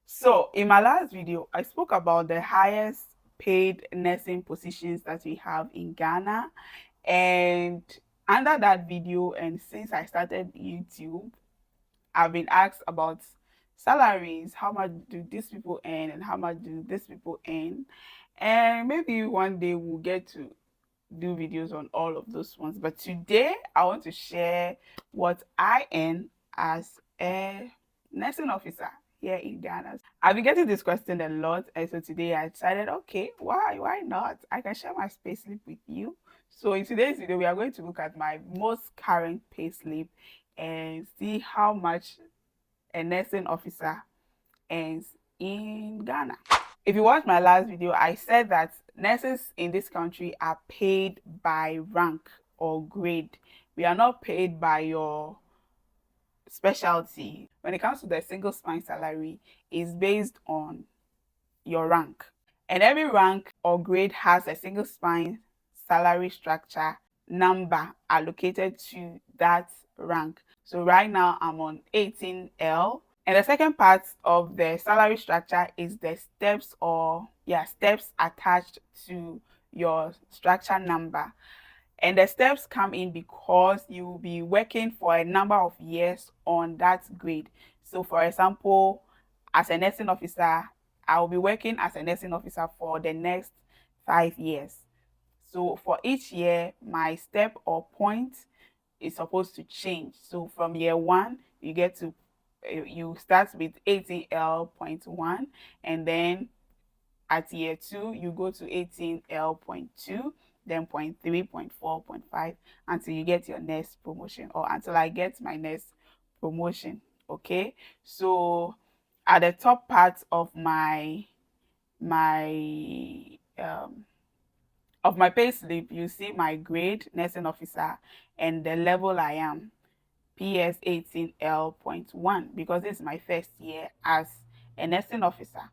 So in my last video, I spoke about the highest paid nursing positions that we have in Ghana. And under that video, and since I started YouTube, I've been asked about salaries, how much do these people earn and how much do these people earn. And maybe one day we'll get to do videos on all of those ones. But today I want to share what I earn as a nursing officer here in Ghana. I've been getting this question a lot, and so today I decided, okay, why not? I can share my pay slip with you. So in today's video, we are going to look at my most current pay slip and see how much a nursing officer earns in Ghana. If you watched my last video, I said that nurses in this country are paid by rank or grade. We are not paid by your specialty. When it comes to the single spine salary, is based on your rank. And every rank or grade has a single spine salary structure number allocated to that rank. So right now I'm on 18L. And the second part of the salary structure is the steps steps attached to your structure number. And the steps come in because you will be working for a number of years on that grade. So for example, as a nursing officer, I will be working as a nursing officer for the next 5 years. So for each year, my step or point is supposed to change. So from year one, you start with 18L.1, and then at year two, you go to 18L.2, then 0.3, 0.4, 0.5, until you get your next promotion, or until I get my next promotion. Okay, so at the top part of my pay slip, you see my grade, nursing officer, and the level I am, PS 18L.1, because this is my first year as a nursing officer.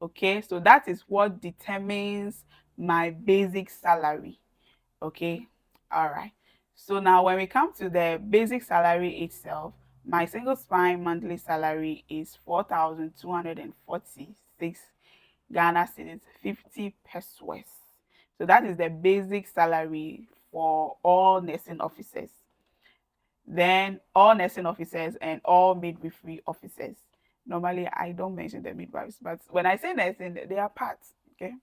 Okay, so that is what determines my basic salary. Okay, all right. So now when we come to the basic salary itself, my single spine monthly salary is 4,246 Ghana cedis, 50 pesos. So that is the basic salary for all nursing officers. Then all nursing officers and all midwifery officers. Normally, I don't mention the midwives, but when I say nursing, they are parts. Okay.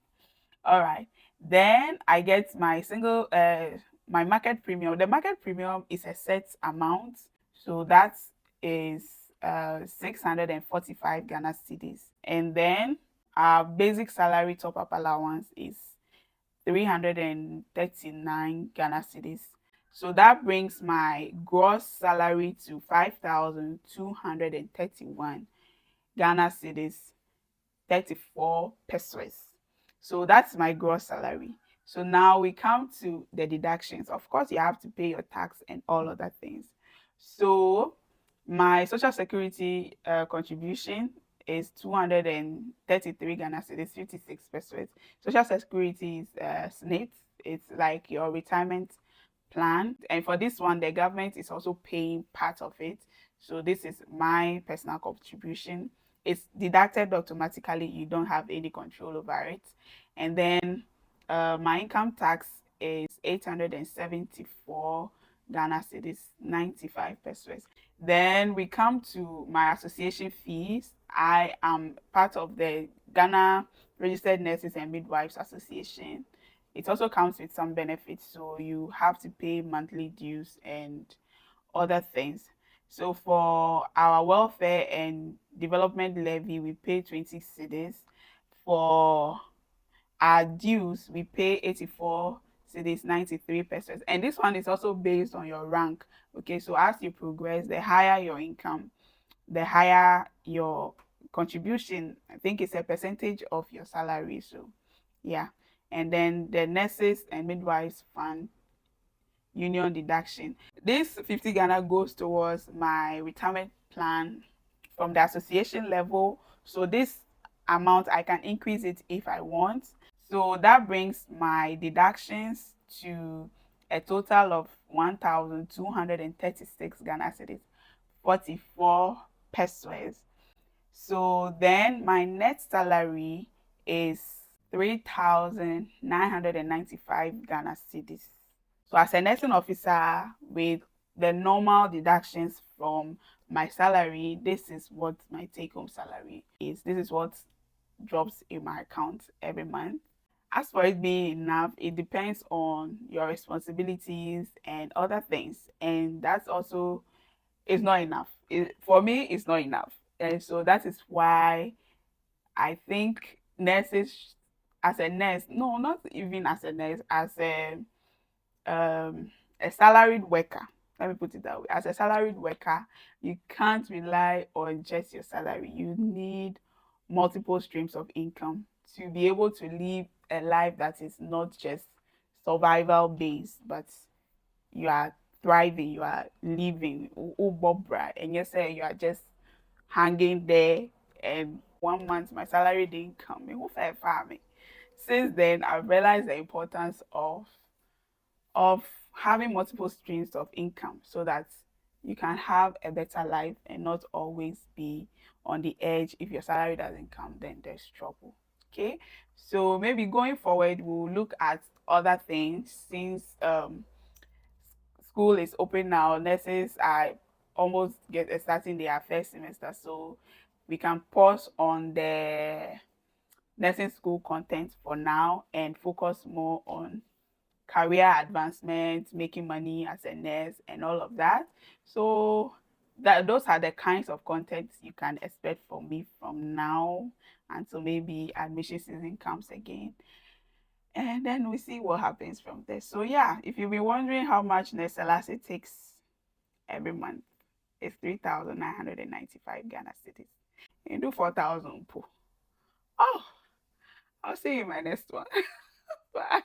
All right. Then I get my market premium. The market premium is a set amount. So that is 645 Ghana cedis. And then our basic salary top up allowance is 339 Ghana cedis. So that brings my gross salary to 5,231 Ghana cedis, 34 pesos. So that's my gross salary. So now we come to the deductions. Of course, you have to pay your tax and all other things. So my social security contribution is 233 Ghana cedis, 56 pesos. Social security is SNIT. It's like your retirement plan. And for this one, the government is also paying part of it. So this is my personal contribution. It's deducted automatically. You don't have any control over it. And then my income tax is 874 Ghana cedis, 95 pesos. Then we come to my association fees. I am part of the Ghana Registered Nurses and Midwives Association. It also comes with some benefits, so you have to pay monthly dues and other things. So for our welfare and development levy, we pay 20 cedis. For our dues, we pay 84 cedis, 93 pesos. And this one is also based on your rank. Okay, so as you progress, the higher your income, the higher your contribution. I think it's a percentage of your salary. So yeah. And then the nurses and midwives fund union deduction. This 50 Ghana goes towards my retirement plan from the association level. So this amount, I can increase it if I want. So that brings my deductions to a total of 1,236 Ghana cedis, 44 pesos. So then my net salary is 3,995 Ghana cedis. So as a nursing officer with the normal deductions from my salary, this is what my take home salary is. This is what drops in my account every month. As for it being enough, it depends on your responsibilities and other things. And that's also, it's not enough. For me, it's not enough. And so that is why I think nurses, as a nurse, no, not even as a nurse, as a salaried worker. Let me put it that way. As a salaried worker, you can't rely on just your salary. You need multiple streams of income to be able to live a life that is not just survival based, but you are thriving, you are living, and you say you are just hanging there and 1 month my salary didn't come. Who fair farming? Since then, I've realized the importance of having multiple streams of income so that you can have a better life and not always be on the edge. If your salary doesn't come, then there's trouble. Okay, so maybe going forward we'll look at other things since school is open now. Nurses are almost starting their first semester, so we can pause on the nursing school content for now and focus more on career advancement, making money as a nurse, and all of that. So that those are the kinds of content you can expect from me from now until maybe admission season comes again. And then we see what happens from there. So yeah, if you've been wondering how much nurse Selase takes every month, it's 3,995 Ghana cedis. You do 4,000 po. Oh, I'll see you in my next one. Bye.